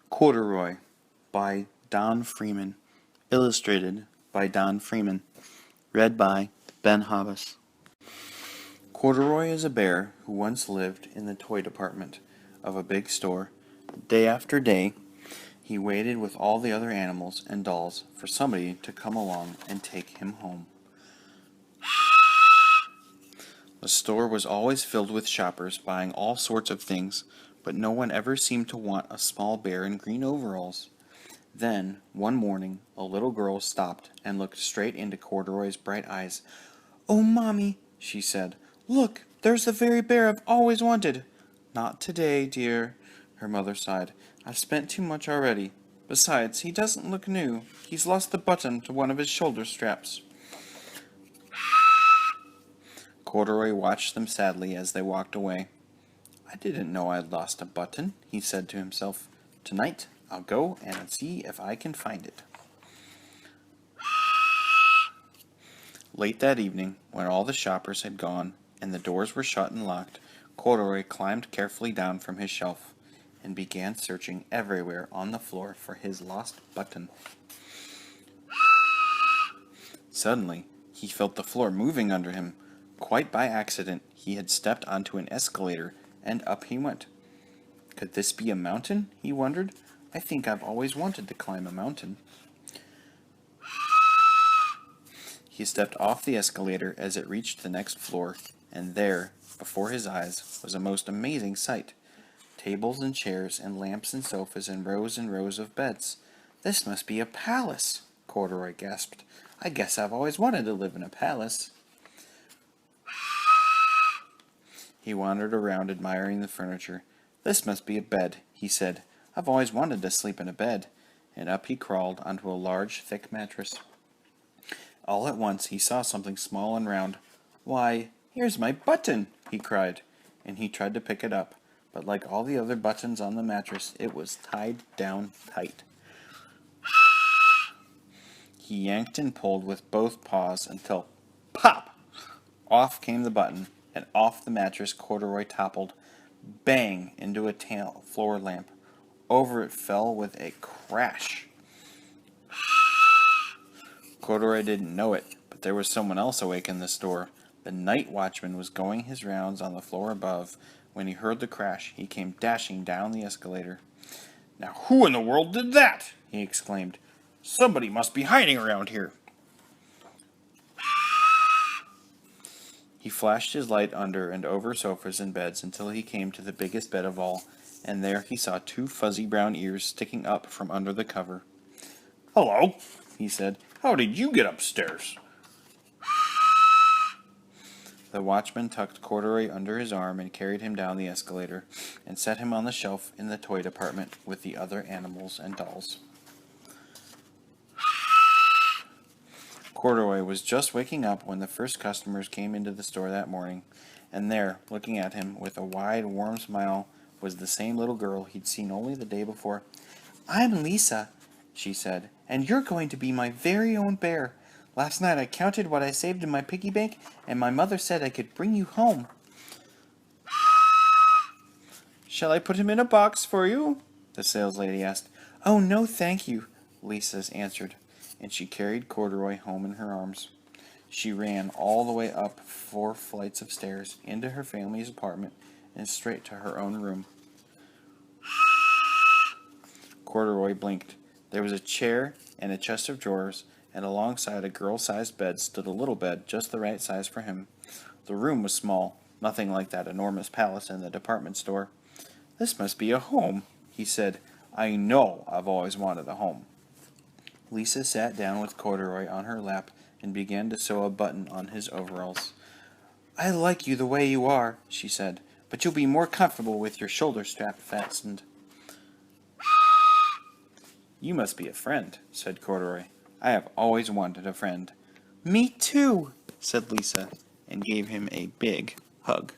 Corduroy by Don Freeman. Illustrated by Don Freeman. Read by Ben Hobbs. Corduroy is a bear who once lived in the toy department of a big store. Day after day, he waited with all the other animals and dolls for somebody to come along and take him home. The store was always filled with shoppers buying all sorts of things, but no one ever seemed to want a small bear in green overalls. Then, one morning, a little girl stopped and looked straight into Corduroy's bright eyes. "Oh, Mommy," she said, "look, there's the very bear I've always wanted." "Not today, dear," her mother sighed. "I've spent too much already. Besides, he doesn't look new. He's lost the button to one of his shoulder straps." Corduroy watched them sadly as they walked away. "I didn't know I'd lost a button," he said to himself. "Tonight, I'll go and see if I can find it." Late that evening, when all the shoppers had gone and the doors were shut and locked, Corduroy climbed carefully down from his shelf and began searching everywhere on the floor for his lost button. Suddenly, he felt the floor moving under him. Quite by accident, he had stepped onto an escalator, and up he went. Could this be a mountain? He wondered. I think I've always wanted to climb a mountain. He stepped off the escalator as it reached the next floor, and there, before his eyes, was a most amazing sight. Tables and chairs and lamps and sofas and rows of beds. "This must be a palace," Corduroy gasped. "I guess I've always wanted to live in a palace." He wandered around admiring the furniture. "This must be a bed," he said. "I've always wanted to sleep in a bed." And up he crawled onto a large, thick mattress. All at once he saw something small and round. "Why, here's my button!" he cried, and he tried to pick it up, but like all the other buttons on the mattress, it was tied down tight. He yanked and pulled with both paws until, pop! Off came the button, and off the mattress Corduroy toppled, bang, into a floor lamp. Over it fell with a crash. Corduroy didn't know it, but there was someone else awake in the store. The night watchman was going his rounds on the floor above. When he heard the crash, he came dashing down the escalator. "Now who in the world did that?" he exclaimed. "Somebody must be hiding around here." He flashed his light under and over sofas and beds until he came to the biggest bed of all, and there he saw two fuzzy brown ears sticking up from under the cover. "Hello," he said. "How did you get upstairs?" The watchman tucked Corduroy under his arm and carried him down the escalator and set him on the shelf in the toy department with the other animals and dolls. Corduroy was just waking up when the first customers came into the store that morning, and there, looking at him with a wide, warm smile, was the same little girl he'd seen only the day before. "I'm Lisa," she said, "and you're going to be my very own bear. Last night I counted what I saved in my piggy bank, and my mother said I could bring you home." "Shall I put him in a box for you?" the saleslady asked. "Oh, no, thank you," Lisa answered, and she carried Corduroy home in her arms. She ran all the way up 4 flights of stairs, into her family's apartment, and straight to her own room. Corduroy blinked. There was a chair and a chest of drawers, and alongside a girl-sized bed stood a little bed just the right size for him. The room was small, nothing like that enormous palace in the department store. "This must be a home," he said. "I know I've always wanted a home." Lisa sat down with Corduroy on her lap and began to sew a button on his overalls. "I like you the way you are," she said, "but you'll be more comfortable with your shoulder strap fastened." "You must be a friend," said Corduroy. "I have always wanted a friend." "Me too," said Lisa, and gave him a big hug.